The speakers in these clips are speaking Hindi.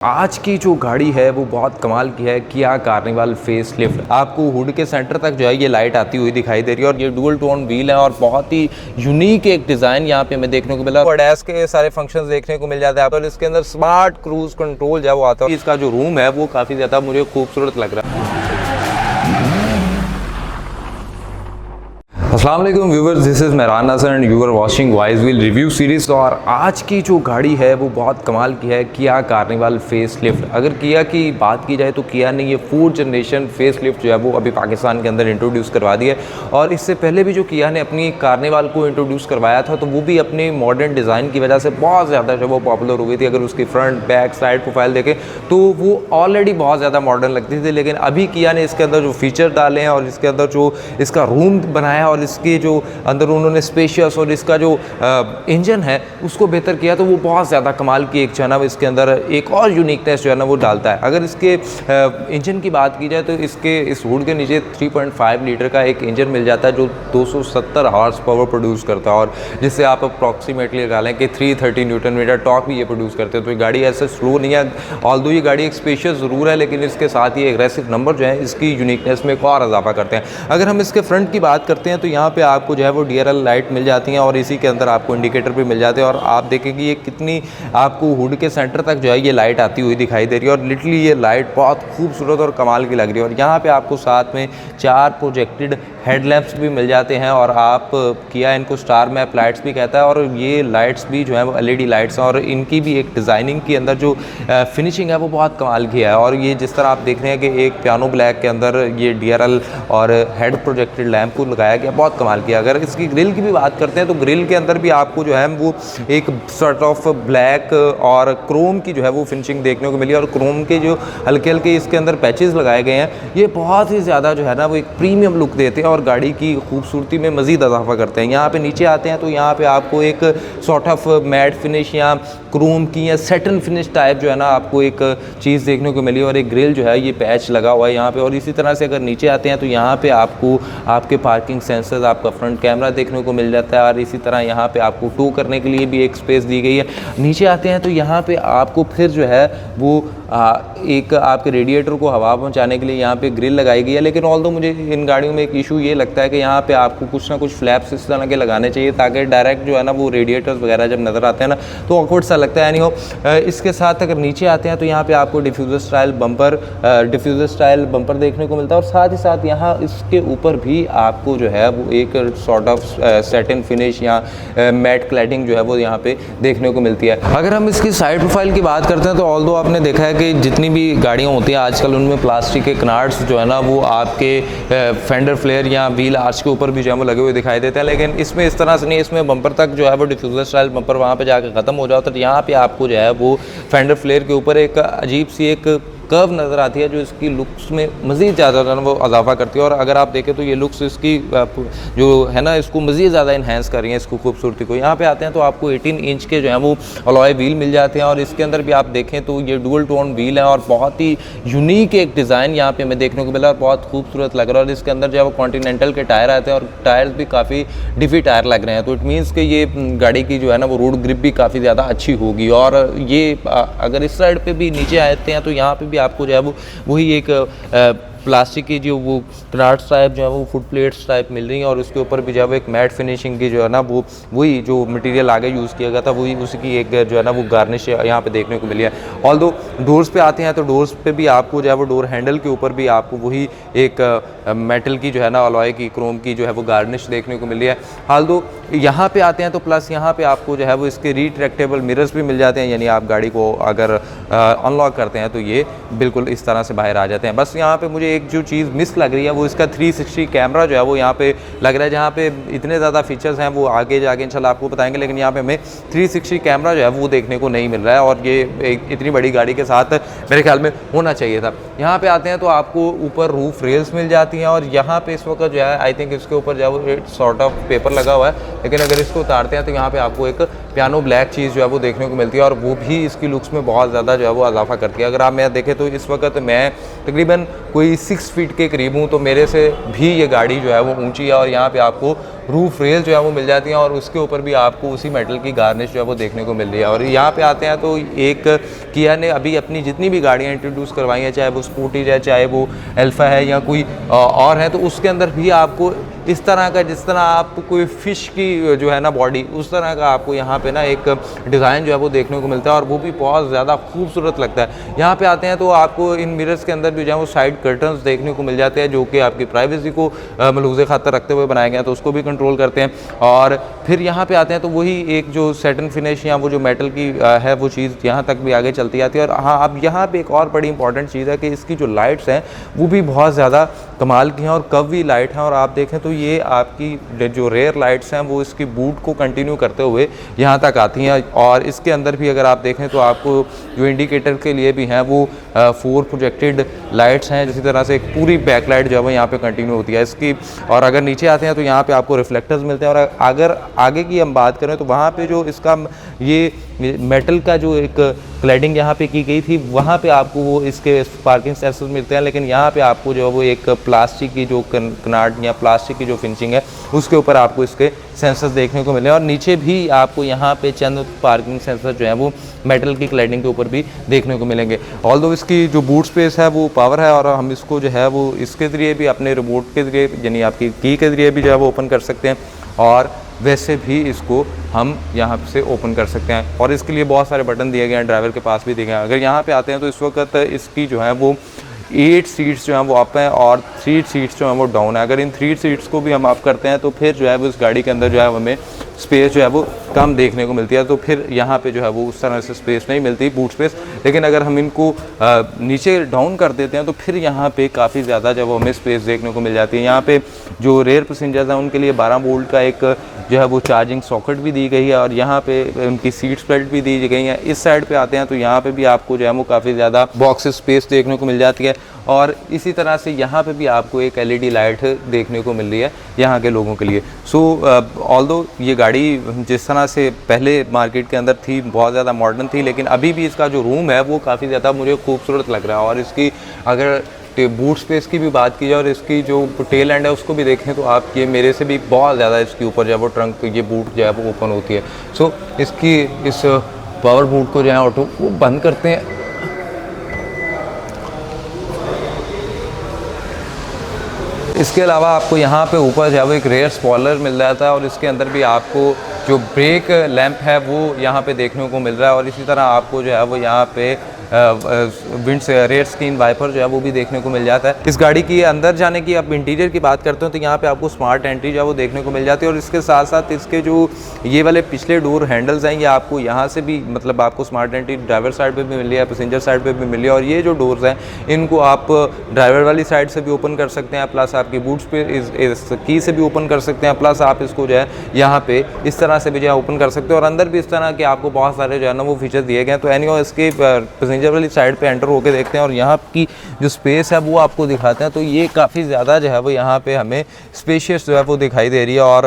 आज की जो गाड़ी है वो बहुत कमाल की है, किया कार्निवल फेस लिफ्ट। आपको हुड के सेंटर तक जो है ये लाइट आती हुई दिखाई दे रही है और ये डुअल टोन व्हील है और बहुत ही यूनिक एक डिज़ाइन यहाँ पे हमें देखने को मिला। ADAS के सारे फंक्शंस देखने को मिल जाते हैं और इसके अंदर स्मार्ट क्रूज कंट्रोल जो है वो आता है। इसका जो रूम है वो काफ़ी ज़्यादा मुझे खूबसूरत लग रहा है। अस्सलाम वालेकुम viewers, this is Mehran Hassan and you are watching wise wheel review series. और आज की जो गाड़ी है वो बहुत कमाल की है, किया कार्निवल फेस लिफ्ट। अगर किया की बात की जाए तो किया ने ये 4th जनरेशन फेस लिफ्ट जो है वो अभी पाकिस्तान के अंदर इंट्रोड्यूस करवा दी है। और इससे पहले भी जो किया ने अपनी कार्निवल को इंट्रोड्यूस करवाया था तो वो भी अपने मॉडर्न डिज़ाइन की वजह से बहुत ज़्यादा जो वो पॉपुलर हो गई थी। अगर उसकी फ्रंट बैक साइड प्रोफाइल देखें तो वो ऑलरेडी बहुत ज़्यादा मॉडर्न लगती थी, लेकिन अभी किया ने इसके अंदर जो फीचर डाले हैं और इसके अंदर जो इसका रूम बनाया और इसके जो अंदर उन्होंने स्पेशियस और इसका जो इंजन है उसको बेहतर किया, तो वो बहुत ज़्यादा कमाल की एक जो है ना इसके अंदर एक और यूनिकनेस जो है ना वो डालता है। अगर इसके इंजन की बात की जाए तो इस हुड के नीचे 3.5 लीटर का एक इंजन मिल जाता है जो 270 हॉर्स पावर प्रोड्यूस करता है और जिससे आप अप्रॉक्सीमेटली लगा लें कि 330 न्यूटन मीटर टॉर्क भी ये प्रोड्यूस करते हैं। तो ये गाड़ी ऐसे स्लो नहीं है, ऑल्दो ये गाड़ी एक स्पेशियस ज़रूर है, लेकिन इसके साथ ये एग्रेसिव नंबर जो है इसकी यूनिकनेस में एक और इजाफा करते हैं। अगर हम इसके फ्रंट की बात करते हैं तो यहाँ पे आपको जो है वो DRL लाइट मिल जाती हैं और इसी के अंदर आपको इंडिकेटर भी मिल जाते हैं। और आप देखेंगे ये कितनी आपको हुड के सेंटर तक जो है ये लाइट आती हुई दिखाई दे रही है और लिटरली ये लाइट बहुत खूबसूरत और कमाल की लग रही है। और यहाँ पे आपको साथ में 4 प्रोजेक्टेड हेडलैम्प्स भी मिल जाते हैं और आप किया इनको स्टार मैप लाइट्स भी कहता है। और ये लाइट्स भी जो है वो LED लाइट्स हैं और इनकी भी एक डिज़ाइनिंग के अंदर जो फिनिशिंग है वो बहुत कमाल की है। और ये जिस तरह आप देख रहे हैं कि एक पियानो ब्लैक के अंदर ये DRL और हेड प्रोजेक्टेड लैम्प को लगाया गया, बहुत कमाल किया। अगर इसकी ग्रिल की भी बात करते हैं तो ग्रिल के अंदर भी आपको जो है वो एक सॉर्ट ऑफ ब्लैक और क्रोम की जो है वो फिनिशिंग देखने को मिली और क्रोम के जो हल्के हल्के इसके अंदर पैचेस लगाए गए हैं ये बहुत ही ज़्यादा जो है ना वो एक प्रीमियम लुक देते हैं और गाड़ी की खूबसूरती में मज़ीद इजाफा करते हैं। यहाँ पे नीचे आते हैं तो यहाँ पे आपको एक सॉर्ट ऑफ मैट फिनिश या क्रोम की या सेटन फिनिश टाइप जो है ना आपको एक चीज़ देखने को मिली और एक ग्रिल जो है ये पैच लगा हुआ है यहाँ पे। और इसी तरह से अगर नीचे आते हैं तो यहाँ पे आपको आपके पार्किंग सेंसर्स, आपका फ्रंट कैमरा देखने को मिल जाता है और इसी तरह यहाँ पे आपको टो करने के लिए भी एक स्पेस दी गई है। नीचे आते हैं तो यहाँ पे आपको फिर जो है वो एक आपके रेडिएटर को हवा पहुँचाने के लिए यहाँ पे ग्रिल लगाई गई है। लेकिन ऑल्दो मुझे इन गाड़ियों में एक इशू ये लगता है कि यहाँ पे आपको कुछ ना कुछ फ्लैप्स इस तरह के लगाने चाहिए ताकि डायरेक्ट जो है ना वो रेडिएटर्स वगैरह जब नज़र आते हैं ना तो ऑकवर्ड सा लगता है। नहीं हो इसके साथ अगर नीचे आते हैं तो यहाँ पे आपको डिफ्यूज़र स्टाइल बम्पर देखने को मिलता है और साथ ही साथ यहाँ इसके ऊपर भी आपको जो है वो एक सॉर्ट ऑफ सेटिन फिनिश या मैट क्लैडिंग जो है वो यहाँ पे देखने को मिलती है। अगर हम इसकी साइड प्रोफाइल की बात करते हैं तो ऑल्दो आपने देखा है कि जितनी भी गाड़ियाँ होती हैं आजकल उनमें प्लास्टिक के कनार्ड्स जो है ना वो आपके फेंडर फ्लेयर या व्हील आर्च के ऊपर भी जो है वो लगे हुए दिखाई देते हैं, लेकिन इसमें इस तरह से नहीं। इसमें बम्पर तक जो है वो डिफ्यूज़र स्टाइल बम्पर वहाँ पे जाकर ख़त्म हो जाता है। तो यहाँ पे आपको जो है वो फेंडर फ्लेयर के ऊपर एक अजीब सी एक कर्व नज़र आती है जो इसकी लुक्स में मज़ीद ज़्यादा वो इजाफा करती है। और अगर आप देखें तो ये लुक्स इसकी जो है ना इसको मज़ीद ज़्यादा इन्हेंस कर रही हैं इसको खूबसूरती को। यहाँ पे आते हैं तो आपको 18 इंच के जो है वो अलॉय व्हील मिल जाते हैं और इसके अंदर भी आप देखें तो ये डुअल टोन व्हील है और बहुत ही यूनिक एक डिज़ाइन यहाँ पे हमें देखने को मिला और बहुत खूबसूरत लग रहा है। और इसके अंदर जो है वो कॉन्टीनेंटल के टायर आते हैं और टायर्स भी काफ़ी डिफी टायर लग रहे हैं, तो इट मीन्स कि ये गाड़ी की जो है ना वो रोड ग्रिप भी काफ़ी ज़्यादा अच्छी होगी। और ये अगर इस साइड पर भी नीचे आते हैं तो यहाँ पर भी आपको जो है वो वही एक प्लास्टिक की जो वो कनार्ड्स टाइप जो है वो फुट प्लेट्स टाइप मिल रही हैं और उसके ऊपर भी जो है वो एक मैट फिनिशिंग की जो है ना वो वही जो मटेरियल आगे यूज़ किया गया था वही उसकी एक जो है ना वो गार्निश यहाँ पे देखने को मिली है। ऑल्दो डोर्स पे आते हैं तो डोर्स पे भी आपको जो है वो डोर हैंडल के ऊपर भी आपको वही एक मेटल की जो है ना अलॉय की क्रोम की जो है वो गार्निश देखने को मिली है। ऑल्दो यहाँ पे आते हैं तो प्लस यहाँ पे आपको जो है वो इसके रिट्रैक्टेबल मिरर्स भी मिल जाते हैं, यानी आप गाड़ी को अगर अनलॉक करते हैं तो ये बिल्कुल इस तरह से बाहर आ जाते हैं। बस यहाँ पे मुझे एक जो चीज़ मिस लग रही है वो इसका 360 कैमरा जो है वो यहाँ पे लग रहा है, जहाँ पे इतने ज़्यादा फीचर्स हैं वो आगे जाके इंशाल्लाह आपको बताएंगे, लेकिन यहाँ पे हमें 360 कैमरा जो है वो देखने को नहीं मिल रहा है और ये एक इतनी बड़ी गाड़ी के साथ मेरे ख्याल में होना चाहिए था। यहाँ पे आते हैं तो आपको ऊपर रूफ रेल्स मिल जाती हैं और यहाँ पे इस वक्त जो है आई थिंक इसके ऊपर जो है वो सॉर्ट ऑफ पेपर लगा हुआ है, लेकिन अगर इसको उतारते हैं तो यहाँ पे आपको एक पियानो ब्लैक चीज़ जो है वो देखने को मिलती है और वो भी इसकी लुक्स में बहुत ज़्यादा जो है वो इजाफा करती है। अगर आप मैं देखें तो इस वक्त मैं तकरीबन कोई 6 फीट के करीब हूँ, तो मेरे से भी ये गाड़ी जो है वो ऊंची है और यहाँ पे आपको रूफ रेल जो है वो मिल जाती हैं और उसके ऊपर भी आपको उसी मेटल की गार्निश जो है वो देखने को मिल रही है। और यहाँ पे आते हैं तो एक किया ने अभी अपनी जितनी भी गाड़ियाँ इंट्रोड्यूस करवाई हैं, चाहे वो स्कूटी है, चाहे वो अल्फा है या कोई और है, तो उसके अंदर भी आपको इस तरह का, जिस तरह आप कोई फ़िश की जो है ना बॉडी, उस तरह का आपको यहाँ पे ना एक डिज़ाइन जो है वो देखने को मिलता है और वो भी बहुत ज़्यादा खूबसूरत लगता है। यहाँ पे आते हैं तो आपको इन मिरर्स के अंदर भी जो है वो साइड कर्टन्स देखने को मिल जाते हैं, जो कि आपकी प्राइवेसी को मलूज़े खातर रखते हुए बनाए गए हैं, तो उसको भी कंट्रोल करते हैं। और फिर यहाँ पे आते हैं तो वही एक जो सैटिन फिनिश या वो जो मेटल की है वो चीज़ यहाँ तक भी आगे चलती जाती है। और हाँ, अब यहाँ पे एक और बड़ी इंपॉर्टेंट चीज़ है कि इसकी जो लाइट्स हैं वो भी बहुत ज़्यादा कमाल की हैं और कर्वी लाइट हैं। और आप देखें तो ये आपकी जो रेयर लाइट्स हैं वो इसकी बूट को कंटिन्यू करते हुए यहाँ तक आती हैं। और इसके अंदर भी अगर आप देखें तो आपको जो इंडिकेटर के लिए भी हैं वो 4 प्रोजेक्टेड लाइट्स हैं, जिसी तरह से एक पूरी बैक लाइट जो है वो यहाँ पे कंटिन्यू होती है इसकी। और अगर नीचे आते हैं तो यहाँ पे आपको रिफ्लेक्टर्स मिलते हैं। और अगर आगे की हम बात करें तो वहाँ पे जो इसका ये मेटल का जो एक क्लैडिंग यहाँ पे की गई थी, वहाँ पे आपको वो इसके पार्किंग सेंसर्स मिलते हैं, लेकिन यहाँ पे आपको जो है वो एक प्लास्टिक की जो कनाट या प्लास्टिक की जो फिनिशिंग है उसके ऊपर आपको इसके सेंसर्स देखने को मिले। और नीचे भी आपको यहाँ पे चंद पार्किंग सेंसर जो है वो मेटल की क्लैडिंग के ऊपर भी देखने को मिलेंगे। ऑल्दो इसकी जो बूट स्पेस है वो पावर है और हम इसको जो है वो इसके ज़रिए भी अपने रिमोट के ज़रिए यानी आपकी की के ज़रिए भी जो है वो ओपन कर सकते हैं और वैसे भी इसको हम यहाँ से ओपन कर सकते हैं। और इसके लिए बहुत सारे बटन दिए गए हैं, ड्राइवर के पास भी दिए गए हैं। अगर यहाँ पे आते हैं तो इस वक्त इसकी जो है वो 8 सीट्स जो हैं वो अप हैं और 3 सीट्स जो हैं वो डाउन है। अगर इन 3 सीट्स को भी हम अप करते हैं तो फिर जो है वो इस गाड़ी के अंदर जो है हमें स्पेस जो है वो कम देखने को मिलती है, तो फिर यहाँ पे जो है वो उस तरह से स्पेस नहीं मिलती बूट स्पेस। लेकिन अगर हम इनको नीचे डाउन कर देते हैं तो फिर यहाँ पे काफ़ी ज़्यादा जो है वो हमें स्पेस देखने को मिल जाती है। यहाँ पे जो रेयर पैसेंजर्स हैं उनके लिए 12 वोल्ट का एक जो है वो चार्जिंग सॉकेट भी दी गई है और यहाँ पे उनकी सीट्स बेल्ट भी दी गई हैं। इस साइड पे आते हैं तो यहाँ पे भी आपको जो है वो काफ़ी ज़्यादा बॉक्स स्पेस देखने को मिल जाती है। और इसी तरह से यहाँ पे भी आपको एक LED लाइट देखने को मिल रही है यहाँ के लोगों के लिए। सो ऑल्दो ये गाड़ी जिस तरह से पहले मार्केट के अंदर थी बहुत ज़्यादा मॉडर्न थी, लेकिन अभी भी इसका जो रूम है वो काफ़ी ज़्यादा मुझे खूबसूरत लग रहा है। और इसकी अगर बूट स्पेस की भी बात की जाए और इसकी जो टेल एंड है उसको भी देखें तो आप ये मेरे से भी बहुत ज़्यादा इसके ऊपर जो है वो ट्रंक ये बूट जो है वो ओपन होती है। सो इसकी इस पावर बूट को जो है ऑटो वो बंद करते हैं। इसके अलावा आपको यहाँ पे ऊपर जो है वो एक रेयर स्पॉइलर मिल जाता है और इसके अंदर भी आपको जो ब्रेक लैंप है वो यहाँ पे देखने को मिल रहा है। और इसी तरह आपको जो है वो यहाँ पे विंड से रेयर स्क्रीन वाइपर जो है वो भी देखने को मिल जाता है। इस गाड़ी की अंदर जाने की आप इंटीरियर की बात करते हो तो यहाँ पे आपको स्मार्ट एंट्री जो है वो देखने को मिल जाती है। और इसके साथ साथ इसके जो ये वाले पिछले डोर हैंडल्स हैं ये आपको यहाँ से भी मतलब आपको स्मार्ट एंट्री ड्राइवर साइड पे भी मिली है, पैसेंजर साइड पे भी मिली है। और ये जो डोर्स हैं इनको आप ड्राइवर वाली साइड से भी ओपन कर सकते हैं, प्लस आपकी बूट्स पे इस की से भी ओपन कर सकते हैं, प्लस आप इसको जो है यहाँ पे इस तरह से भी जो है ओपन कर सकते हैं। और अंदर भी इस तरह के आपको बहुत सारे जो है ना वो फीचर दिए गए हैं। तो एनीवे इसके पैसेंजर वाली साइड पे एंटर होकर देखते हैं और यहाँ की जो स्पेस है वो आपको दिखाते हैं। तो ये काफ़ी ज़्यादा जो है वो यहाँ पे हमें स्पेशियस जो है वो दिखाई दे रही है और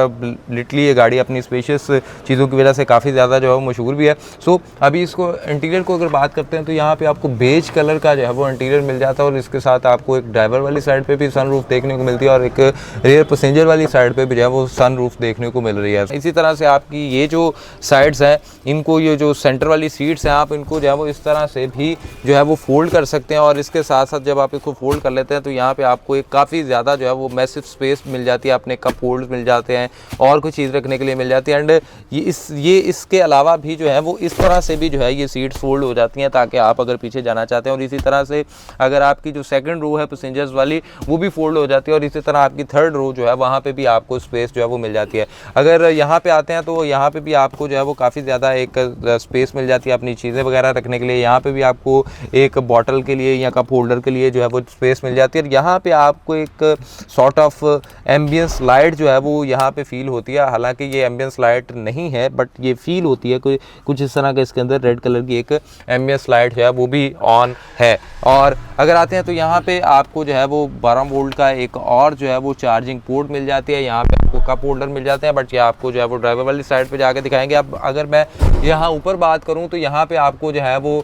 लिटरली ये गाड़ी अपनी स्पेशियस चीज़ों की वजह से काफ़ी ज़्यादा जो है वो मशहूर भी है। सो अभी इसको इंटीरियर को अगर बात करते हैं तो यहाँ पे आपको बेज कलर का जो है वो इंटीरियर मिल जाता है और इसके साथ आपको एक ड्राइवर वाली साइड पे भी सनरूफ देखने को मिलती है और एक रेयर पैसेंजर वाली साइड पे भी जो है वो सनरूफ देखने को मिल रही है। इसी तरह से आपकी ये जो साइड्स हैं इनको ये जो सेंटर वाली सीट्स हैं आप इनको जो है वो इस तरह से भी जो है वो फोल्ड कर सकते हैं। और इसके साथ साथ जब आप इसको फोल्ड कर लेते हैं तो यहाँ पे आपको एक काफ़ी ज़्यादा जो है वो मैसिव स्पेस मिल जाती है, अपने कप होल्ड मिल जाते हैं और कोई चीज़ रखने के लिए मिल जाती है। एंड ये इसके अलावा भी जो है वो इस तरह से भी जो है ये सीट्स फोल्ड हो जाती हैं ताकि आप अगर पीछे जाना चाहते हैं। और इसी तरह से अगर आपकी जो सेकंड रो है पैसेंजर्स वाली वो भी फोल्ड हो जाती है और इसी तरह आपकी थर्ड रो जो है वहाँ पे भी आपको स्पेस जो है वो मिल जाती है। अगर यहाँ पे आते हैं तो यहाँ पे भी आपको जो है वो काफ़ी ज़्यादा एक स्पेस मिल जाती है अपनी चीज़ें वगैरह रखने के लिए। यहाँ पे भी आपको एक बॉटल के लिए या कप होल्डर के लिए जो है वो स्पेस मिल जाती है। यहाँ पे आपको एक सॉर्ट ऑफ एम्बियंस लाइट जो है वो यहाँ पे फील होती है, हालांकि ये एम्बियंस लाइट नहीं है बट ये फील होती है कुछ इस तरह का। इसके अंदर रेड कलर की एक एम्बियंस लाइट जो है वो भी ऑन है। और अगर आते हैं तो यहाँ पे आपको जो है वो 12 वोल्ट का एक और जो है वो चार्जिंग पोर्ट मिल जाती है। यहाँ पे आपको कप होल्डर मिल जाते हैं, बट ये आपको जो है वो ड्राइवर वाली साइड पे जाके दिखाएंगे। अब अगर मैं यहाँ ऊपर बात करूँ तो यहाँ पे आपको जो है वो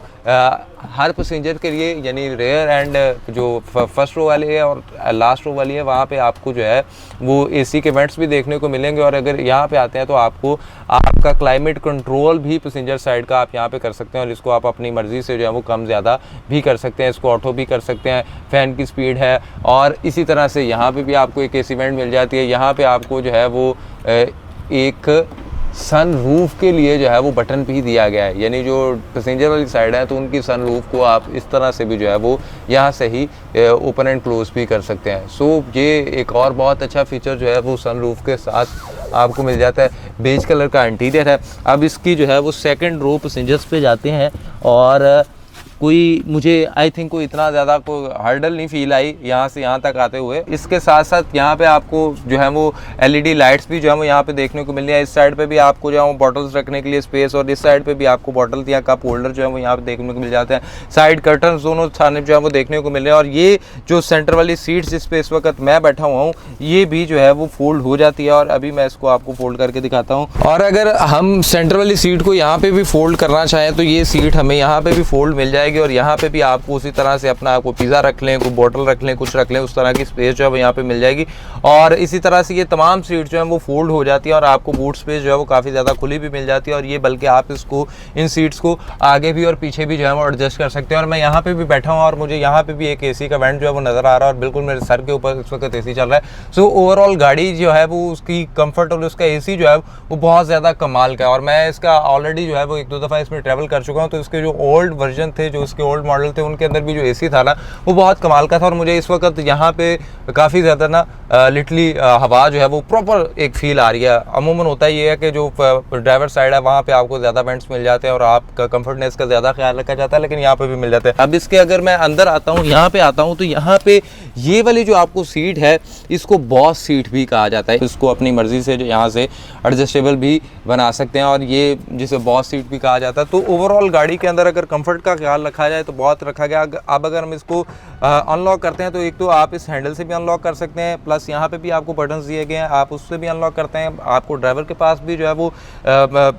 हर पैसेंजर के लिए, यानी रेयर एंड जो फर्स्ट रो वाली है और लास्ट रो वाली है, वहाँ पे आपको जो है वो एसी के वेंट्स भी देखने को मिलेंगे। और अगर यहाँ पे आते हैं तो आपको आपका क्लाइमेट कंट्रोल भी पैसेंजर साइड का आप यहाँ पे कर सकते हैं, और इसको आप अपनी मर्ज़ी से जो है वो कम ज़्यादा भी कर सकते हैं, इसको ऑटो भी कर सकते हैं, फ़ैन की स्पीड है। और इसी तरह से यहाँ पे भी आपको एक एसी वेंट मिल जाती है। यहाँ पे आपको जो है वो एक सन रूफ के लिए जो है वो बटन भी दिया गया है, यानी जो पैसेंजर वाली साइड है तो उनकी सन रूफ को आप इस तरह से भी जो है वो यहाँ से ही ओपन एंड क्लोज भी कर सकते हैं। सो ये एक और बहुत अच्छा फीचर जो है वो सन रूफ के साथ आपको मिल जाता है। बेज कलर का इंटीरियर है। अब इसकी जो है वो सेकंड रो पैसेंजर्स पे जाते हैं, और कोई मुझे आई थिंक कोई इतना ज़्यादा कोई हर्डल नहीं फील आई यहाँ से यहाँ तक आते हुए। इसके साथ साथ यहाँ पे आपको जो है वो एलईडी लाइट्स भी जो है वो यहाँ पे देखने को मिल रही है। इस साइड पे भी आपको जो है वो बॉटल्स रखने के लिए स्पेस, और इस साइड पे भी आपको बॉटल या कप होल्डर जो है वो यहाँ पे देखने को मिल जाते हैं। साइड कर्टन्स दोनों थाने जो है वो देखने को मिल रहे हैं। और ये जो सेंटर वाली सीट्स जिस पे इस वक्त मैं बैठा हुआ हूँ, ये भी जो है वो फोल्ड हो जाती है, और अभी मैं इसको आपको फोल्ड करके दिखाता हूँ। और अगर हम सेंटर वाली सीट को यहाँ पे भी फोल्ड करना चाहें तो ये सीट हमें यहाँ पे भी फोल्ड मिल जाएगी, और यहाँ पे भी आपको उसी तरह से अपना आपको पिज़्ज़ा रख लें, कोई बोतल रख लें, कुछ रख लें, उस तरह की स्पेस जो है वो यहाँ पे मिल जाएगी। और इसी तरह से ये तमाम सीट जो है वो फोल्ड हो जाती है, और आपको बूट स्पेस जो है वो काफ़ी ज़्यादा खुली भी मिल जाती है। और ये बल्कि आप इसको इन सीट्स को आगे भी और पीछे भी जो है वो एडजस्ट कर सकते हैं। और मैं यहाँ पे भी बैठा हूँ और मुझे यहाँ पे भी एक एसी का वेंट जो है वो नज़र आ रहा है, और बिल्कुल मेरे सर के ऊपर इस वक्त एसी चल रहा है। सो ओवरऑल गाड़ी जो है वो उसकी कम्फर्ट और उसका एसी जो है वो बहुत ज़्यादा कमाल का है। और मैं इसका ऑलरेडी जो है वो 1-2 दफ़ा इसमें ट्रैवल कर चुका हूँ, तो इसके जो ओल्ड वर्जन थे, जो इसके ओल्ड मॉडल थे, उनके अंदर भी जो एसी था ना वो बहुत कमाल का था। और मुझे इस वक्त यहाँ पे काफ़ी ज़्यादा ना लिटली हवा जो है वो प्रॉपर एक फील आ रही है। अमूमन होता ही है कि जो ड्राइवर साइड है वहाँ पे आपको ज़्यादा वेंट्स मिल जाते हैं और आपका कंफर्टनेस का ज़्यादा ख्याल रखा जाता है, लेकिन यहाँ पे भी मिल जाते हैं। अब इसके अगर मैं अंदर आता हूँ, यहाँ पे आता हूँ, तो यहाँ पे ये वाली जो आपको सीट है इसको बॉस सीट भी कहा जाता है। इसको अपनी मर्ज़ी से जो यहाँ से एडजस्टेबल भी बना सकते हैं, और ये जिसे बॉस सीट भी कहा जाता है। तो ओवरऑल गाड़ी के अंदर अगर कंफर्ट का ख्याल रखा जाए तो बहुत रखा गया। अब अगर हम इसको अनलॉक करते हैं तो एक तो आप इस हैंडल से भी अनलॉक कर सकते हैं, प्लस यहाँ पे भी आपको बटन्स दिए गए हैं, आप उससे भी अनलॉक करते हैं। आपको ड्राइवर के पास भी जो है वो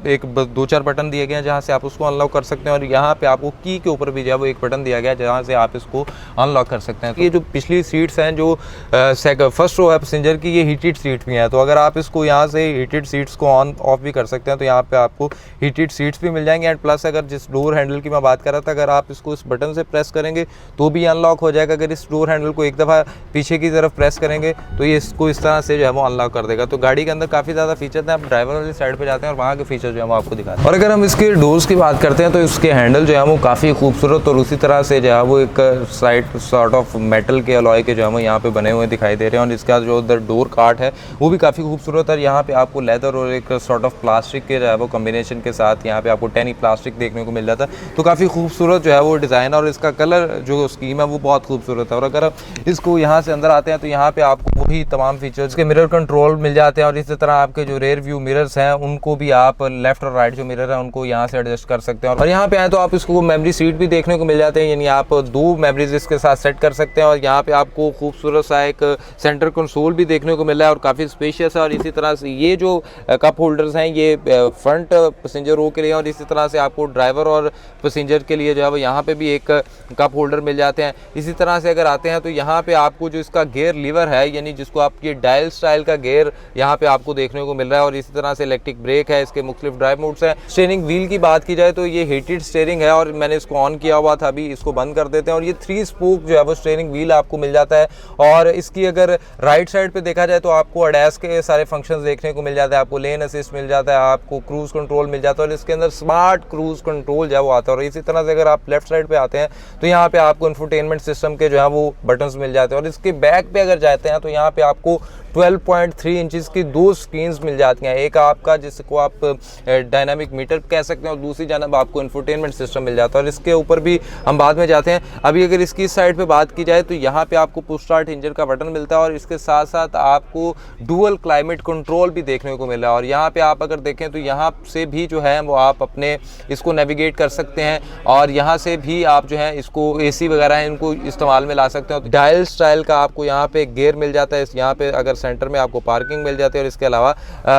एक 2-4 बटन दिए गए हैं जहाँ से आप उसको अनलॉक कर सकते हैं, और यहाँ पे आपको की के ऊपर भी जो है वो एक बटन दिया गया है जहाँ से आप इसको अनलॉक कर सकते हैं। तो ये जो पिछली सीट्स हैं, जो फर्स्ट रो है पैसेंजर की, ये हीटेड सीट भी हैं। तो अगर आप इसको यहाँ से हीटेड सीट्स को ऑन ऑफ भी कर सकते हैं, तो यहाँ पे आपको हीटेड सीट्स भी मिल जाएंगे। एंड प्लस अगर जिस डोर हैंडल की मैं बात कर रहा था, अगर आप इसको इस बटन से प्रेस करेंगे तो भी अनलॉक हो जाएगा। अगर इस डोर हैंडल को एक दफ़ा पीछे की तरफ प्रेस करेंगे तो ये इसको इस तरह से जो है वो अनलॉक कर देगा। तो गाड़ी के अंदर काफ़ी ज़्यादा फीचर हैं। आप ड्राइवर वाली साइड पे जाते हैं और वहाँ के फीचर जो है वो आपको दिखाते हैं। और अगर हम इसके डोर्स की बात करते हैं तो इसके हैंडल जो है वो काफ़ी खूबसूरत, और उसी तरह से जो है वो एक साइड सॉर्ट ऑफ मेटल के अलॉय के जो है वो यहाँ पे बने हुए दिखाई दे रहे हैं। और इसका जो उधर डोर काट है वो भी काफ़ी खूबसूरत है। यहाँ पे आपको लेदर और एक सॉर्ट ऑफ प्लास्टिक के जो है वो कॉम्बिनेशन के साथ यहाँ पे आपको टेनी प्लास्टिक देखने को मिल जाता है। तो काफ़ी खूबसूरत जो है वो डिज़ाइन, और इसका कलर जो स्कीम है वो बहुत खूबसूरत है। और अगर इसको यहाँ से अंदर आते हैं तो यहाँ पे आपको वही तमाम फीचर्स के मिरर कंट्रोल मिल जाते हैं, और इसी तरह आपके जो रेयर व्यू मिरर्स हैं उनको भी आप लेफ्ट और राइट जो मिरर है उनको यहाँ से एडजस्ट कर सकते हैं। और यहाँ पे आए तो आप इसको मेमोरी सीट भी देखने को मिल जाते हैं, यानी आप 2 मेमोरीज इसके साथ सेट कर सकते हैं। और यहाँ पे आपको खूबसूरत सा एक सेंटर कंसोल भी देखने को मिल रहा है, और काफ़ी स्पेशियस है। और इसी तरह से ये जो कप होल्डर्स हैं ये फ्रंट पैसेंजर रो के लिए, और इसी तरह से आपको ड्राइवर और पैसेंजर के लिए जो है वो यहाँ पे भी एक कप होल्डर मिल जाते हैं। इसी तरह से अगर आते हैं तो यहाँ पे आपको जो इसका गियर लीवर है, यानी जिसको आपकी डायल स्टाइल का गियर यहाँ पे आपको देखने को मिल रहा है, और इसी तरह से इलेक्ट्रिक ब्रेक है, इसके मुख्तलिफ ड्राइव मोड्स हैं। स्टीयरिंग व्हील की बात की जाए तो ये हीटेड स्टीयरिंग है, और मैंने इसको ऑन किया हुआ था, अभी इसको बंद कर देते हैं। और ये 3 स्पोक जो है वो स्टीयरिंग व्हील आपको मिल जाता है। और इसकी अगर राइट साइड पे देखा जाए तो आपको ADAS के सारे फंक्शंस देखने को मिल जाते हैं, आपको लेन असिस्ट मिल जाता है, आपको क्रूज कंट्रोल मिल जाता है, और इसके अंदर स्मार्ट क्रूज कंट्रोल जो है वो आता है। और इसी तरह से अगर आप लेफ्ट साइड पे आते हैं तो यहाँ पे आपको इंफोटेनमेंट सिस्टम के जो है वो बटन्स मिल जाते हैं। और इसके बैक पे अगर जाते हैं तो यहाँ पे आपको 12.3 इंचेस की 2 स्क्रीन्स मिल जाती हैं। एक आपका जिसको आप डायनामिक मीटर कह सकते हैं और दूसरी जानब आपको इंफोटेनमेंट सिस्टम मिल जाता है। और इसके ऊपर भी हम बाद में जाते हैं। अभी अगर इसकी साइड पे बात की जाए तो यहाँ पे आपको पुश स्टार्ट इंजन का बटन मिलता है और इसके साथ साथ आपको डुअल क्लाइमेट कंट्रोल भी देखने को मिला है। और यहाँ पे आप अगर देखें तो यहाँ से भी जो है वो आप अपने इसको नेविगेट कर सकते हैं और यहाँ से भी आप जो है इसको AC वगैरह है इनको इस्तेमाल में ला सकते हैं। डायल स्टाइल का आपको यहाँ पे गियर मिल जाता है। यहाँ पे अगर सेंटर में आपको पार्किंग मिल जाती है और इसके अलावा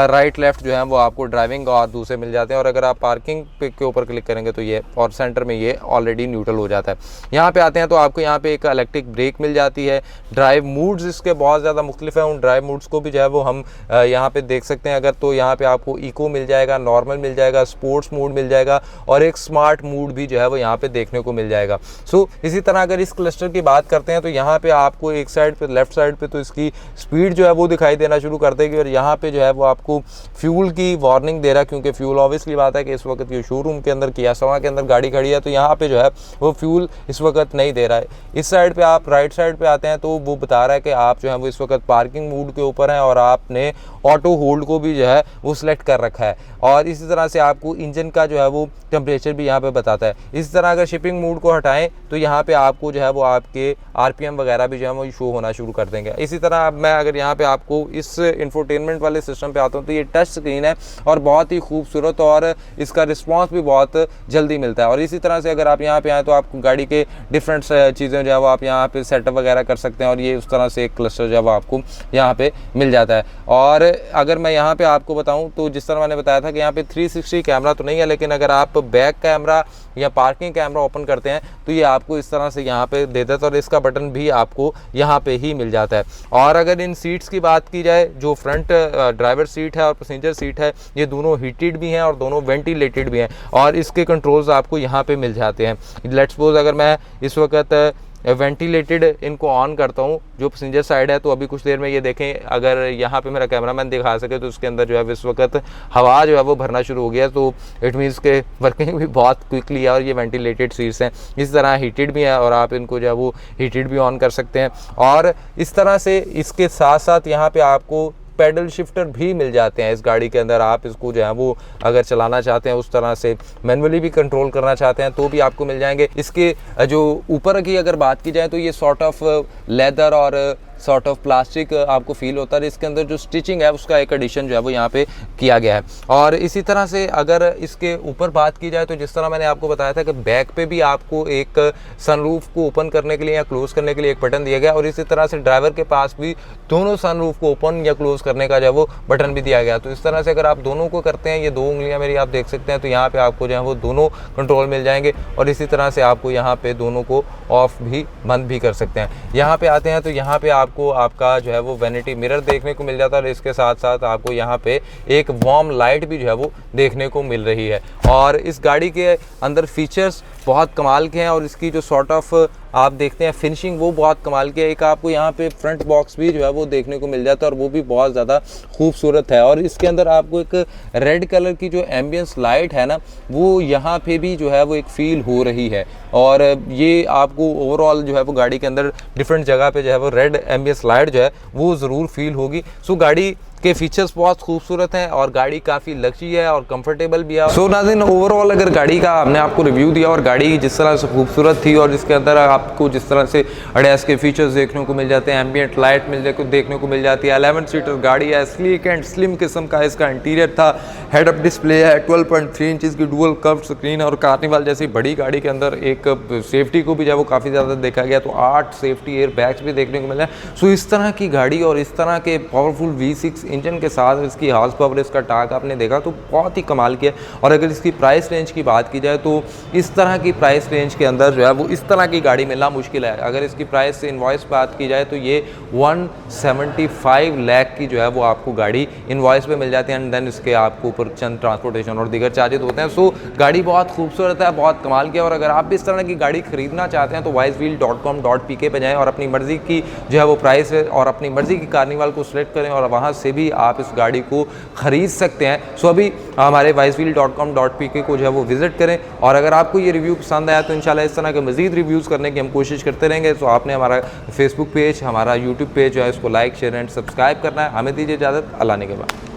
राइट लेफ्ट जो है वो आपको ड्राइविंग और दूसरे मिल जाते हैं। और अगर आप पार्किंग के ऊपर क्लिक करेंगे तो ये और सेंटर में ये ऑलरेडी न्यूट्रल हो जाता है। यहाँ पे आते हैं तो आपको यहाँ पे एक इलेक्ट्रिक ब्रेक मिल जाती है। ड्राइव मूड्स इसके बहुत ज़्यादा मुख्तलिफ हैं, उन ड्राइव मूड्स को भी जो है वो हम यहाँ पे देख सकते हैं। अगर तो यहाँ पे आपको इको मिल जाएगा, नॉर्मल मिल जाएगा, स्पोर्ट्स मोड मिल जाएगा और एक स्मार्ट मूड भी जो है वो यहाँ पे देखने को मिल जाएगा। सो इसी तरह अगर इस क्लस्टर की बात करते हैं तो यहाँ पे आपको एक साइड पे लेफ्ट साइड पे तो इसकी स्पीड जो है वो दिखाई देना शुरू कर देगी और यहाँ पे जो है वो आपको फ्यूल की वार्निंग दे रहा है, क्योंकि फ्यूल ऑब्वियसली बात है कि इस वक्त ये शोरूम के अंदर किया सवा के अंदर गाड़ी खड़ी है तो यहाँ पे जो है वो फ्यूल इस वक्त नहीं दे रहा है। इस साइड पे आप राइट साइड पे आते हैं तो वो बता रहा है कि आप जो है वो इस वक्त पार्किंग मोड के ऊपर हैं और आपने ऑटो होल्ड को भी जो है वो सिलेक्ट कर रखा है। और इसी तरह से आपको इंजन का जो है वो टेम्परेचर भी यहाँ पे बताता है। इसी तरह अगर शिपिंग मोड को हटाएं तो यहाँ पे आपको जो है वो आपके RPM वगैरह भी जो है वो शो होना शुरू कर देंगे। इसी तरह अब मैं अगर यहाँ पे आपको इस इंफोटेनमेंट वाले सिस्टम पे आता हूँ तो ये टच स्क्रीन है और बहुत ही खूबसूरत और इसका रिस्पॉन्स भी बहुत जल्दी मिलता है। और इसी तरह से अगर आप यहाँ पे आएँ तो आपको गाड़ी के डिफरेंट चीज़ें जो है वो आप यहाँ पे सेटअप वगैरह कर सकते हैं और ये उस तरह से एक क्लस्टर जो है वो आपको यहाँ पे मिल जाता है। और अगर मैं यहाँ पे आपको बताऊँ तो जिस तरह मैंने बताया था कि यहाँ पे 360 कैमरा तो नहीं है, लेकिन अगर आप बैक कैमरा या पार्किंग कैमरा ओपन करते हैं तो ये आपको इस तरह से यहाँ पे दे देता है और इसका बटन भी आपको यहाँ पे ही मिल जाता है। और अगर इन सीट्स की बात की जाए, जो फ्रंट ड्राइवर सीट है और पैसेंजर सीट है ये दोनों हीटेड भी हैं और दोनों वेंटिलेटेड भी हैं और इसके कंट्रोल्स आपको यहाँ पे मिल जाते हैं। लेट्स सपोज अगर मैं इस वक्त वेंटिलेटेड इनको ऑन करता हूँ जो पैसेंजर साइड है तो अभी कुछ देर में ये देखें, अगर यहाँ पे मेरा कैमरामैन दिखा सके तो उसके अंदर जो है इस वक्त हवा जो है वो भरना शुरू हो गया, तो इट मीन्स के वर्किंग भी बहुत क्विकली है और ये वेंटिलेटेड सीट्स हैं। इस तरह हीटेड भी है और आप इनको जो है वो हीटेड भी ऑन कर सकते हैं। और इस तरह से इसके साथ साथ यहाँ पे आपको पैडल शिफ्टर भी मिल जाते हैं इस गाड़ी के अंदर। आप इसको जो है वो अगर चलाना चाहते हैं उस तरह से मैनुअली भी कंट्रोल करना चाहते हैं तो भी आपको मिल जाएंगे। इसके जो ऊपर की अगर बात की जाए तो ये सॉर्ट ऑफ लेदर और सॉर्ट ऑफ प्लास्टिक आपको फील होता है। इसके अंदर जो स्टिचिंग है उसका एक एडिशन जो है वो यहाँ पे किया गया है। और इसी तरह से अगर इसके ऊपर बात की जाए तो जिस तरह मैंने आपको बताया था कि बैक पे भी आपको एक सनरूफ को ओपन करने के लिए या क्लोज करने के लिए एक बटन दिया गया और इसी तरह से ड्राइवर के पास भी दोनों सनरूफ को ओपन या क्लोज करने का जो है वो बटन भी दिया गया। तो इस तरह से अगर आप दोनों को करते हैं, ये 2 उंगलियां मेरी आप देख सकते हैं, तो यहाँ पे आपको जो है वो दोनों कंट्रोल मिल जाएंगे और इसी तरह से आपको यहाँ पे दोनों को ऑफ भी बंद भी कर सकते हैं। यहाँ पे आते हैं तो यहाँ पे आपको आपका जो है वो वैनिटी मिरर देखने को मिल जाता है और इसके साथ साथ आपको यहाँ पे एक वार्म लाइट भी जो है वो देखने को मिल रही है। और इस गाड़ी के अंदर फीचर्स बहुत कमाल के हैं और इसकी जो सॉर्ट ऑफ आप देखते हैं फिनिशिंग वो बहुत कमाल की है। एक आपको यहाँ पे फ्रंट बॉक्स भी जो है वो देखने को मिल जाता है और वो भी बहुत ज़्यादा खूबसूरत है। और इसके अंदर आपको एक रेड कलर की जो एम्बियंस लाइट है ना वो यहाँ पे भी जो है वो एक फील हो रही है और ये आपको ओवरऑल जो है वो गाड़ी के अंदर डिफरेंट जगह पे जो है वो रेड एम्बियंस लाइट जो है वो ज़रूर फील होगी। सो गाड़ी के फीचर्स बहुत खूबसूरत हैं और गाड़ी काफ़ी लग्जरी है और कंफर्टेबल भी है। सो नाज़रीन, ओवरऑल अगर गाड़ी का हमने आपको रिव्यू दिया और गाड़ी जिस तरह से खूबसूरत थी और इसके अंदर आपको जिस तरह से ADAS के फीचर्स देखने को मिल जाते हैं, एम्बियंट लाइट देखने को मिल जाती है, 11 सीटर गाड़ी है, स्लीक एंड स्लिम किस्म का इसका इंटीरियर था, हेड अप डिस्प्ले है, 12.3 इंचज़ की डुअल कर्व स्क्रीन और कार्निवल जैसी बड़ी गाड़ी के अंदर एक सेफ्टी को भी जो है वो काफ़ी ज़्यादा देखा गया, तो 8 सेफ्टी एयर बैग्स भी देखने को मिले। सो इस तरह की गाड़ी और इस तरह के पावरफुल V6 इंजन के साथ इसकी हॉर्स पावर, इसका टार्क आपने देखा तो बहुत ही कमाल की है। और अगर इसकी प्राइस रेंज की बात की जाए तो इस तरह की प्राइस रेंज के अंदर जो है वो इस तरह की गाड़ी मिलना मुश्किल है। अगर इसकी प्राइस से इनवॉइस बात की जाए तो ये 175 लाख की जो है वो आपको गाड़ी इनवॉइस पे मिल जाती है एंड देन इसके आपको ऊपर चंद ट्रांसपोर्टेशन और दीगर चार्जेस होते हैं। सो गाड़ी बहुत खूबसूरत है, बहुत कमाल की है। और अगर आप भी इस तरह की गाड़ी खरीदना चाहते हैं तो wisewheel.com.pk पे जाएँ और अपनी मर्ज़ी की जो है वो प्राइस है और अपनी मर्ज़ी की कार्निवल को सिलेक्ट करें और वहाँ से भी भी आप इस गाड़ी को ख़रीद सकते हैं। सो अभी हमारे wisewheel.com.pk को जो है वो विज़िट करें, और अगर आपको ये रिव्यू पसंद आया तो इंशाल्लाह इस तरह के मज़ीद रिव्यूज़ करने की हम कोशिश करते रहेंगे। तो आपने हमारा फेसबुक पेज, हमारा यूट्यूब पेज जो है इसको लाइक, शेयर एंड सब्सक्राइब करना है। हमें दीजिए इजाज़त, अल्लाह ने के बाद।